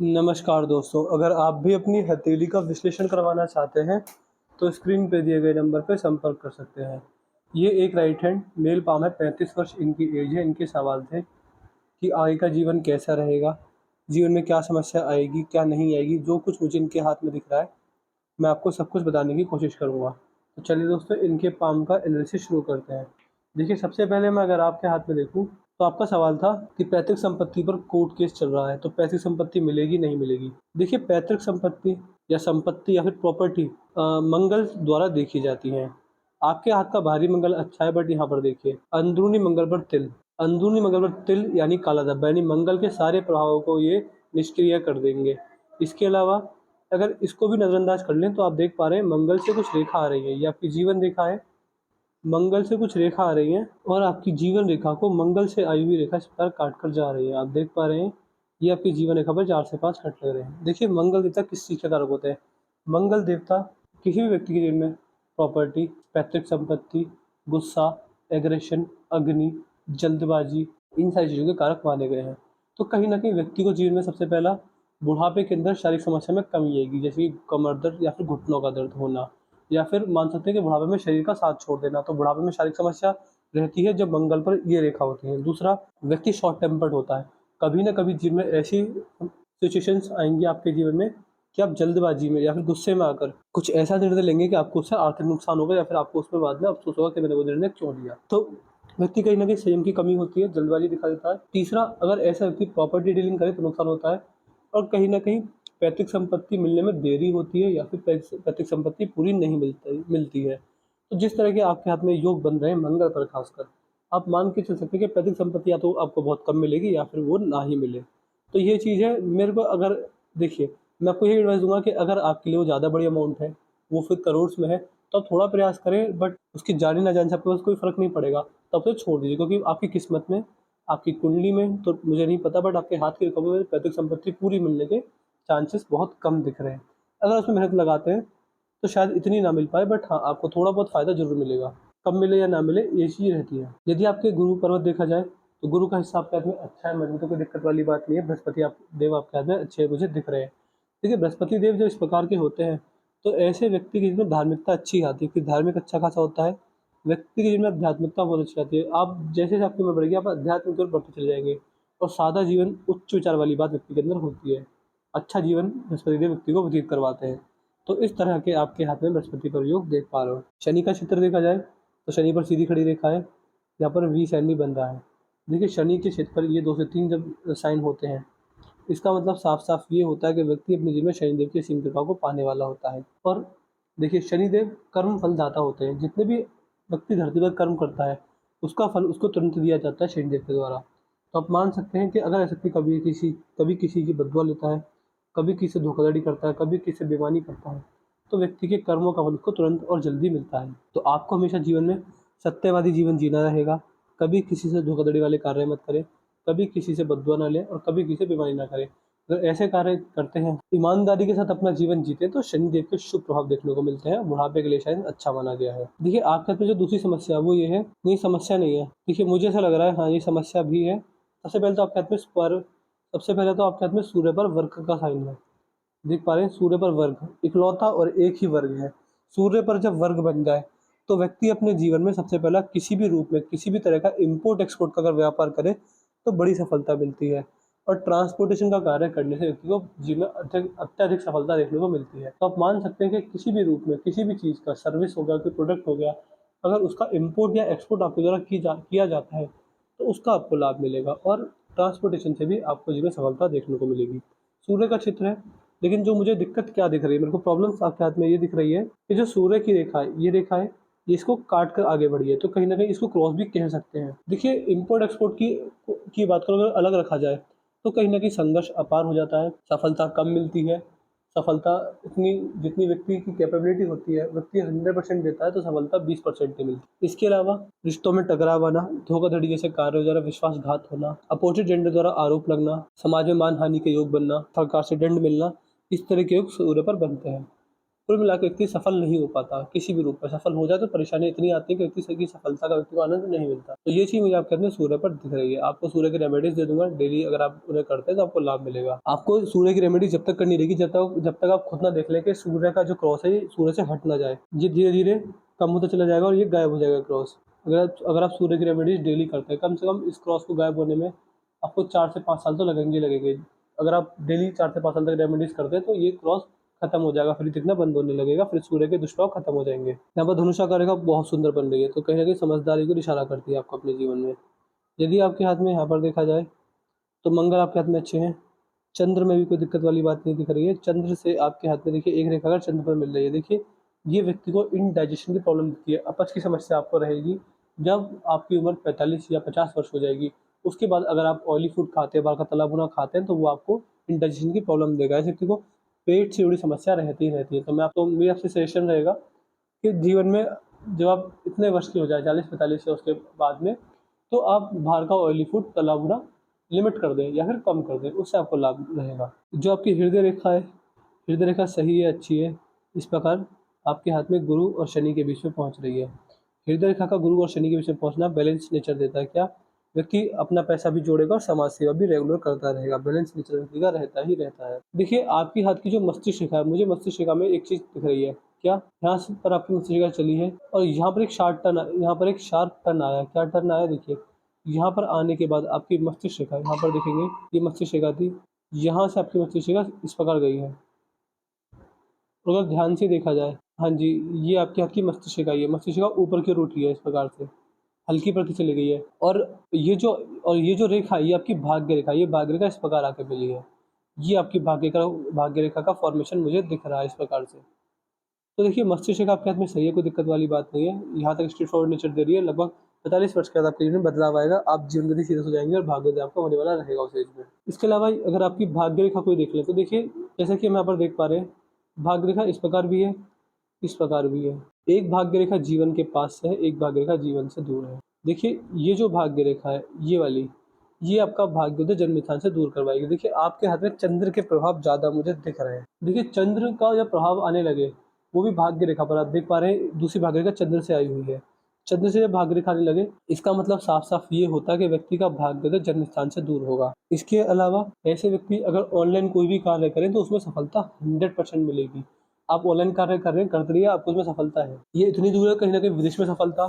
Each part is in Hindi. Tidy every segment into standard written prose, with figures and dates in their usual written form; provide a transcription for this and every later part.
नमस्कार दोस्तों, अगर आप भी अपनी हथेली का विश्लेषण करवाना चाहते हैं, तो स्क्रीन पे दिए गए नंबर पर संपर्क कर सकते हैं। ये एक राइट हैंड मेल पाम है, 35 वर्ष इनकी एज है। इनके सवाल थे कि आगे का जीवन कैसा रहेगा, जीवन में क्या समस्या आएगी, क्या नहीं आएगी। जो कुछ मुझे इनके हाथ में दिख रहा है, मैं आपको सब कुछ बताने की कोशिश करूँगा। तो चलिए दोस्तों, इनके पाम का एनालिसिस शुरू करते हैं। देखिए, सबसे पहले मैं अगर आपके हाथ में देखूँ, तो आपका सवाल था कि पैतृक संपत्ति पर कोर्ट केस चल रहा है, तो पैतृक संपत्ति मिलेगी, नहीं मिलेगी। देखिए, पैतृक संपत्ति या फिर प्रॉपर्टी मंगल द्वारा देखी जाती हैं। आपके हाथ का बाहरी मंगल अच्छा है, बट यहाँ पर देखिए, अंदरूनी मंगल पर तिल यानी काला धब्बा, यानी मंगल के सारे प्रभावों को ये निष्क्रिय कर देंगे। इसके अलावा अगर इसको भी नज़रअंदाज कर लें, तो आप देख पा रहे हैं मंगल से कुछ रेखा आ रही है। ये आपकी जीवन रेखा है। मंगल से कुछ रेखा आ रही है और आपकी जीवन रेखा को मंगल से आई हुई रेखा इस प्रकार काट कर जा रही है। आप देख पा रहे हैं, ये आपकी जीवन रेखा पर 4 से 5 कट लग रहे हैं। देखिए, मंगल देवता किस चीज़ के कारक होते हैं? मंगल देवता किसी भी व्यक्ति के जीवन में प्रॉपर्टी, पैतृक संपत्ति, गुस्सा, एग्रेशन, अग्नि, जल्दबाजी, इन सारी चीज़ों के कारक माने गए हैं। तो कहीं न कहीं व्यक्ति को जीवन में सबसे पहला बुढ़ापे के अंदर शारीरिक समस्या में कमी आएगी, जैसे कि कमर दर्द या फिर घुटनों का दर्द होना, या फिर मान सकते हैं कि बुढ़ापे में शरीर का साथ छोड़ देना। तो बुढ़ापे में शारीरिक समस्या रहती है जब मंगल पर ये रेखा होती है। दूसरा, व्यक्ति शॉर्ट टेम्पर्ड होता है। कभी न कभी जीवन में ऐसी सिचुएशंस आएँगी आपके जीवन में कि आप जल्दबाजी में या फिर गुस्से में आकर कुछ ऐसा निर्णय लेंगे कि आपको उससे आर्थिक नुकसान होगा, या फिर आपको उसमें बाद में अफ़सोस होगा कि मैंने वो निर्णय क्यों लिया। तो व्यक्ति कहीं न कहीं संयम की कमी होती है, जल्दबाजी दिखा देता है। तीसरा, अगर ऐसा व्यक्ति प्रॉपर्टी डीलिंग करे तो नुकसान होता है, और कहीं न कहीं पैतृक संपत्ति मिलने में देरी होती है, या फिर पैतृक संपत्ति पूरी नहीं मिलती है। तो जिस तरह के आपके हाथ में योग बन रहे हैं मंगल पर खासकर, आप मान के चल सकते हैं कि पैतृक संपत्ति या तो आपको बहुत कम मिलेगी, या फिर वो ना ही मिले। तो ये चीज़ है मेरे को। अगर देखिए, मैं आपको ये एडवाइस दूँगा कि अगर आपके लिए वो ज़्यादा बड़ी अमाउंट है, वो फिर करोड़स में है, तो आप थोड़ा प्रयास करें, बट उसकी जाने ना जाने से आपके पास कोई फ़र्क नहीं पड़ेगा, तो आप उसे छोड़ दीजिए। क्योंकि आपकी किस्मत में, आपकी कुंडली में तो मुझे नहीं पता, बट आपके हाथ की रेखाओं में पैतृक संपत्ति पूरी मिलने के चांसेस बहुत कम दिख रहे हैं। अगर उसमें मेहनत लगाते हैं, तो शायद इतनी ना मिल पाए, बट हाँ, आपको थोड़ा बहुत फ़ायदा ज़रूर मिलेगा। कब मिले या ना मिले, ये चीज़ रहती है। यदि आपके गुरु पर्वत देखा जाए, तो गुरु का हिस्सा आपके हाथ में अच्छा है, मजबूत है, कोई दिक्कत वाली बात नहीं है। बृहस्पति आप देव आपके हाथ में अच्छे मुझे दिख रहे हैं। देखिए, बृहस्पति देव जब इस प्रकार के होते हैं, तो ऐसे व्यक्ति के जीवन में धार्मिकता अच्छी आती है, कि धार्मिक अच्छा खासा होता है। व्यक्ति के जीवन में आध्यात्मिकता बहुत अच्छी आती है। आप जैसे आपकी उम्र बढ़ेगी, आप अध्यात्म की ओर बढ़ते चले जाएंगे, और सादा जीवन, उच्च विचार वाली बात व्यक्ति के अंदर होती है। अच्छा जीवन बृहस्पति देव व्यक्ति को व्यतीत करवाते हैं। तो इस तरह के आपके हाथ में बृहस्पति पर योग देख पा रहे हो। शनि का क्षेत्र देखा जाए, तो शनि पर सीधी खड़ी रेखा है, यहाँ पर वी साइन भी बन रहा है। देखिए, शनि के क्षेत्र पर ये 2 से 3 जब साइन होते हैं, इसका मतलब साफ-साफ ये होता है कि व्यक्ति अपने जीवन में शनिदेव की असीम कृपा को पाने वाला होता है। और देखिए, शनिदेव कर्म फलदाता होते हैं। जितने भी व्यक्ति धरती पर कर्म करता है, उसका फल उसको तुरंत दिया जाता है शनिदेव के द्वारा। तो आप मान सकते हैं कि अगर ऐसा व्यक्ति कभी किसी की बददुआ लेता है, कभी किसी से धोखाधड़ी करता है, कभी किसी से बेईमानी करता है, तो व्यक्ति के कर्मों का फल उसको तुरंत और जल्दी मिलता है। तो आपको हमेशा जीवन में सत्यवादी जीवन जीना रहेगा। कभी किसी से धोखाधड़ी वाले कार्य मत करें, कभी किसी से बददुआ ना लें, और कभी किसी से बेईमानी ना करें। अगर ऐसे कार्य करते हैं, ईमानदारी के साथ अपना जीवन जीते, तो शनिदेव के शुभ प्रभाव देखने को मिलते हैं। बुढ़ापे के लिए शायद अच्छा माना गया है। देखिए, आपके हाथ में जो दूसरी समस्या है वो ये है, नहीं समस्या नहीं है। देखिए, मुझे ऐसा लग रहा है, हाँ, ये समस्या भी है। सबसे पहले तो आपके हाथ में सूर्य पर वर्ग का साइन है। देख पा रहे हैं, सूर्य पर वर्ग, इकलौता और एक ही वर्ग है। सूर्य पर जब वर्ग बन जाए, तो व्यक्ति अपने जीवन में सबसे पहला किसी भी रूप में, किसी भी तरह का इम्पोर्ट एक्सपोर्ट का अगर व्यापार करे, तो बड़ी सफलता मिलती है। और ट्रांसपोर्टेशन का कार्य करने से व्यक्ति को जीवन में अत्यधिक सफलता देखने को मिलती है। तो आप मान सकते हैं कि किसी भी रूप में, किसी भी चीज़ का, सर्विस हो गया, कोई प्रोडक्ट हो गया, अगर उसका इम्पोर्ट या एक्सपोर्ट आपके द्वारा किया जाता है, तो उसका आपको लाभ मिलेगा, और ट्रांसपोर्टेशन से भी आपको जीवन में सफलता देखने को मिलेगी। सूर्य का क्षेत्र है। लेकिन जो मुझे दिक्कत क्या दिख रही है, मेरे को प्रॉब्लम्स आपके हाथ में ये दिख रही है कि जो सूर्य की रेखा है, ये रेखा है, ये इसको काट कर आगे बढ़ी है, तो कहीं न कहीं इसको क्रॉस भी कह सकते हैं। देखिए, इम्पोर्ट एक्सपोर्ट की बात करो, अगर अलग रखा जाए, तो कहीं न कहीं संघर्ष अपार हो जाता है, सफलता कम मिलती है। सफलता इतनी, जितनी व्यक्ति की कैपेबिलिटी होती है, व्यक्ति 100% देता है, तो सफलता 20% ही मिलती है। इसके अलावा रिश्तों में टकराव आना, धोखाधड़ी जैसे कार्यों द्वारा विश्वासघात होना, अपोजिट जेंडर द्वारा आरोप लगना, समाज में मानहानि के योग बनना, सरकार से दंड मिलना, इस तरह के योग सूर्य पर बनते हैं। कुल मिला के व्यक्ति सफल नहीं हो पाता, किसी भी रूप में सफल हो जाए तो परेशानी इतनी आती है कि व्यक्ति की सफलता का व्यक्ति को आनंद नहीं मिलता। तो ये चीज़ मुझे आपके अंदर सूर्य पर दिख रही है। आपको सूर्य की रेमेडीज दे दूंगा, डेली अगर आप उन्हें करते हैं तो आपको लाभ मिलेगा। आपको सूर्य की रेमेडी जब तक करनी रहेगी जब तक आप खुद ना देख लें कि सूर्य का जो क्रॉस है ये सूर्य से हट ना जाए। ये धीरे धीरे कम होता चला जाएगा और ये गायब हो जाएगा क्रॉस। अगर आप सूर्य की रेमेडीज डेली करते हैं, कम से कम इस क्रॉस को गायब होने में आपको 4 से 5 साल तो लगेंगे। अगर आप डेली 4 से 5 साल तक रेमेडीज करते हैं तो ये क्रॉस खत्म हो जाएगा, फिर दिखना बंद होने लगेगा, फिर सूर्य के दुष्प्रभाव खत्म हो जाएंगे। यहाँ पर धनुषाकार रेखा बहुत सुंदर बन रही है, तो कहीं ना कहीं समझदारी को इशारा करती है आपको अपने जीवन में। यदि आपके हाथ में यहाँ पर देखा जाए तो मंगल आपके हाथ में अच्छे हैं। चंद्र में भी कोई दिक्कत वाली बात नहीं दिख रही है। चंद्र से आपके हाथ में देखिए एक रेखा अगर चंद्र पर मिल रही है, देखिए ये व्यक्ति को इंडाइजेशन की प्रॉब्लम दिखती है, अपच की समस्या आपको रहेगी जब आपकी उम्र 45 या 50 वर्ष हो जाएगी। उसके बाद अगर आप ऑयली फूड खाते हैं, बाहर का तला भुना खाते हैं, तो वो आपको इंडाइजेशन की प्रॉब्लम देगा। इस व्यक्ति को पेट से जुड़ी समस्या रहती ही रहती है। तो मेरी आपसे सजेशन रहेगा कि जीवन में जब आप इतने वर्ष के हो जाए 40-45 या उसके बाद में, तो आप बाहर का ऑयली फूड तला भुना लिमिट कर दें या फिर कम कर दें, उससे आपको लाभ रहेगा। जो आपकी हृदय रेखा है, हृदय रेखा सही है, अच्छी है। इस प्रकार आपके हाथ में गुरु और शनि के बीच में पहुंच रही है। हृदय रेखा का गुरु और शनि के बीच में पहुंचना बैलेंस नेचर देता है। क्या व्यक्ति अपना पैसा भी जोड़ेगा और समाज सेवा भी रेगुलर करता रहेगा, बैलेंस नेचर व्यक्ति का रहता ही रहता है। देखिए आपकी हाथ की जो मस्तिष्क रेखा है, मुझे मस्तिष्क रेखा में एक चीज दिख रही है। क्या यहाँ पर आपकी मस्तिष्क रेखा चली है और यहाँ पर एक शार्प टर्न आया। क्या टर्न आया देखिए, यहाँ पर आने के बाद आपकी मस्तिष्क रेखा यहाँ पर देखेंगे, ये मस्तिष्क रेखा थी, यहाँ से आपकी मस्तिष्क रेखा इस प्रकार गई है। अगर ध्यान से देखा जाए, हाँ जी, ये आपके हाथ की मस्तिष्क रेखा, ये मस्तिष्क रेखा ऊपर की ओर उठी है, इस प्रकार से हल्की प्रति चली गई है। और ये जो रेखा है, ये आपकी भाग्य रेखा, ये भाग्य रेखा इस प्रकार आके मिली है। ये आपकी भाग्य रेखा का फॉर्मेशन मुझे दिख रहा है इस प्रकार से। तो देखिए मस्तिष्क रेखा आपके हाथ में सही है, कोई दिक्कत वाली बात नहीं है। यहाँ तक स्ट्रेट फॉरवर्ड नेचर दे रही है। लगभग 45 वर्ष के बाद आपके जीवन में बदलाव आएगा, आप जीवन गति सीरियस हो जाएंगे और भाग्योदय आपका होने वाला रहेगा उस एज में। इसके अलावा अगर आपकी भाग्य रेखा कोई देख लें तो देखिए, जैसा कि हम यहाँ पर देख पा रहे हैं, भाग्य रेखा इस प्रकार भी है, इस प्रकार भी है। एक भाग्य रेखा जीवन के पास है, एक भाग्य रेखा जीवन से दूर है। देखिए ये जो भाग्य रेखा है, ये वाली, ये आपका भाग्योदय जन्म स्थान से दूर करवाएगी। देखिए आपके हाथ में चंद्र के प्रभाव ज्यादा मुझे दिख रहे हैं। देखिए चंद्र का जब प्रभाव आने लगे, वो भी भाग्य रेखा पर, आप देख पा रहे हैं दूसरी भाग्य रेखा चंद्र से आई हुई है। चंद्र से जब भाग्य रेखा आने लगे, इसका मतलब साफ साफ ये होता है कि व्यक्ति का भाग्योदय जन्म स्थान से दूर होगा। इसके अलावा ऐसे व्यक्ति अगर ऑनलाइन कोई भी कार्य करें तो उसमें सफलता 100% मिलेगी। आप ऑनलाइन कार्य कर रहे हैं, करते रहिए, आपको उसमें सफलता है। ये इतनी दूर है, कहीं ना कहीं विदेश में सफलता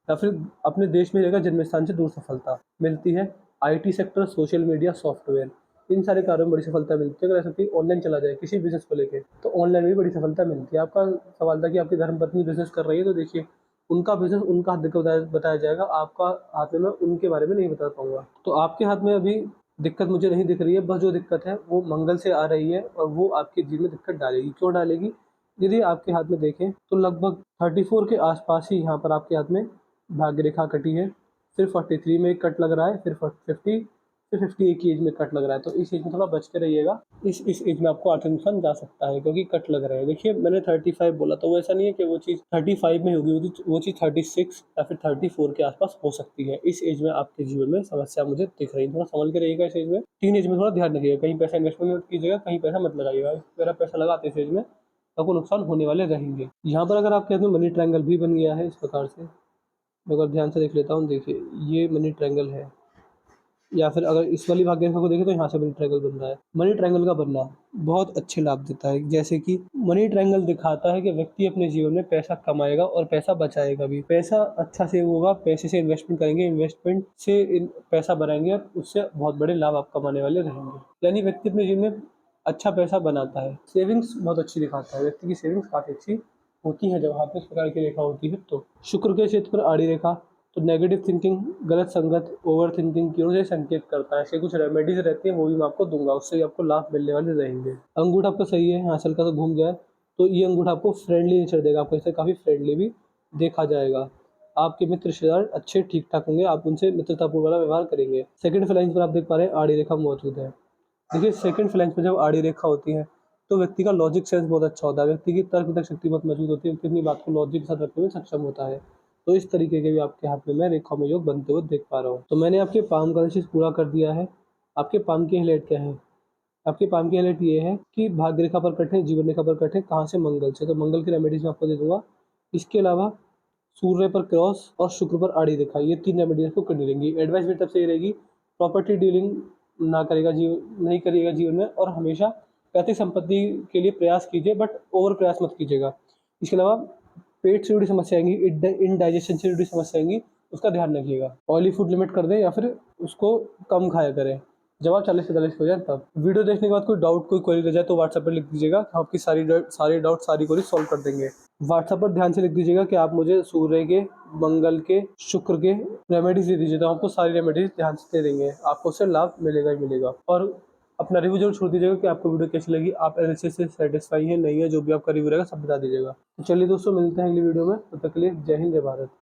या फिर अपने देश में रहेगा, जन्म स्थान से दूर सफलता मिलती है। IT sector, social media, software, इन सारे कार्यों में बड़ी सफलता मिलती है। अगर ऐसा कि ऑनलाइन चला जाए किसी बिजनेस को लेके, तो ऑनलाइन में भी बड़ी सफलता मिलती है। आपका सवाल था कि आपकी धर्मपत्नी बिजनेस कर रही है, तो देखिए उनका बिजनेस उनका हाथ देकर बताया जाएगा, आपका हाथ में मैं उनके बारे में नहीं बता पाऊंगा। तो आपके हाथ में अभी दिक्कत मुझे नहीं दिख रही है, बस जो दिक्कत है वो मंगल से आ रही है और वो आपके जीवन में दिक्कत डालेगी। क्यों डालेगी? यदि आपके हाथ में देखें तो लगभग 34 के आसपास ही यहाँ पर आपके हाथ में भाग्य रेखा कटी है। फिर 43 में एक कट लग रहा है, फिर 50, फिर 51 की एज में कट लग रहा है। तो इस एज में थोड़ा बच के रहिएगा। इस एज में आपको आर्थिक नुकसान जा सकता है क्योंकि कट लग रहे हैं। देखिए मैंने 35 बोला, तो वो ऐसा नहीं है कि वो चीज़ 35 में होगी, वो चीज़ 36 या फिर 34 के आसपास हो सकती है। इस एज में आपके जीवन में समस्या मुझे दिख रही है, थोड़ा संभल के रहिएगा। इस एज में, टीन एज में थोड़ा ध्यान रखिएगा, कहीं पैसा इन्वेस्टमेंट मत कीजिएगा, कहीं पैसा मत लगाइएगा। अगर आप पैसा लगाते इस एज में, आपको नुकसान होने वाले रहेंगे। यहाँ पर अगर आपके हाथ में मनी ट्रायंगल भी बन गया है इस प्रकार से, मैं अगर ध्यान से देख लेता हूँ, देखिए ये मनी ट्रायंगल है, या फिर अगर इस वाली भाग्य रेखा को देखें तो यहाँ से मनी ट्रायंगल बन रहा है। मनी ट्रायंगल का बनना बहुत अच्छे लाभ देता है। जैसे कि मनी ट्रायंगल दिखाता है कि व्यक्ति अपने जीवन में पैसा कमाएगा और पैसा बचाएगा भी। पैसा अच्छा सेव होगा, पैसे से इन्वेस्टमेंट करेंगे, इन्वेस्टमेंट से पैसा बनाएंगे और उससे बहुत बड़े लाभ आप कमाने वाले रहेंगे। यानी व्यक्ति अपने जीवन में अच्छा पैसा बनाता है। सेविंग्स बहुत अच्छी दिखाता है, व्यक्ति की सेविंग्स काफ़ी अच्छी होती है जब हाथ में इस प्रकार की रेखा होती है। तो शुक्र के क्षेत्र पर आड़ी रेखा, तो नेगेटिव थिंकिंग, गलत संगत, ओवर थिंकिंग की ओर से संकेत करता है। ऐसे कुछ रेमेडीज रहती हैं, वो भी मैं आपको दूंगा, उससे भी आपको लाभ मिलने वाले रहेंगे। अंगूठा आपका सही है, हाँ हल्का सा घूम गया है, तो ये अंगूठा आपको फ्रेंडली नेचर देगा, आपको इससे काफ़ी फ्रेंडली भी देखा जाएगा। आपके मित्र रिश्तेदार अच्छे ठीक ठाक होंगे, आप उनसे मित्रतापूर्ण वाला व्यवहार करेंगे। सेकंड फ्लैंज पर आप देख पा रहे हैं आड़ी रेखा मौजूद है। देखिए सेकंड फ्लैंज पर जब आड़ी रेखा होती है तो व्यक्ति का लॉजिक सेंस बहुत अच्छा होता है, व्यक्ति की तर्क शक्ति बहुत मजबूत होती है, व्यक्ति अपनी बात को लॉजिक के साथ रखने में सक्षम होता है। तो इस तरीके के भी आपके हाथ में मैं रेखाओं में योग बनते हुए देख पा रहा हूँ। तो मैंने आपके पाम का एनालिसिस पूरा कर दिया है। आपके पाम की हाइलाइट क्या है? आपके पाम की हाईलाइट ये है कि भाग्य रेखा पर कठे, जीवन रेखा पर कठे, कहाँ से? मंगल से। तो मंगल की रेमेडीज मैं आपको दे दूंगा। इसके अलावा सूर्य पर क्रॉस और शुक्र पर आड़ी रेखा, ये 3 रेमेडीज आपको करनी रहेंगी। एडवाइस मेरी तरफ से ये रहेगी, प्रॉपर्टी डीलिंग ना करेगा जीवन नहीं करिएगा जीवन में, और हमेशा पैतृक संपत्ति के लिए प्रयास कीजिए, बट ओवर प्रयास मत कीजिएगा। इसके अलावा पेट से जुड़ी समस्या आएंगी, इनडाइजेशन से जुड़ी समस्या आएंगी, उसका ध्यान रखिएगा। ऑयली फूड लिमिट कर दें या फिर उसको कम खाया करें। जब आप 40 से 45 हो जाए तब। वीडियो देखने के बाद कोई डाउट कोई क्वेरी रह जाए तो व्हाट्सएप पर लिख दीजिएगा, हम आपकी सारे डाउट सारी क्वेरी सॉल्व कर देंगे। व्हाट्सएप पर ध्यान से लिख दीजिएगा कि आप मुझे सूर्य के, मंगल के, शुक्र के रेमेडीज दे दीजिए, तो आपको सारी रेमेडीज ध्यान से दे देंगे, आपको उससे लाभ मिलेगा ही मिलेगा। और अपना रिव्यू जरूर छोड़ दीजिएगा कि आपको वीडियो कैसी लगी, आप एनालिसिस से सेटिस्फाई है नहीं है, जो भी आपका रिव्यू रहेगा सब बता दीजिएगा। तो चलिए दोस्तों, मिलते हैं अगली वीडियो में, तब तक के लिए जय हिंद जय भारत।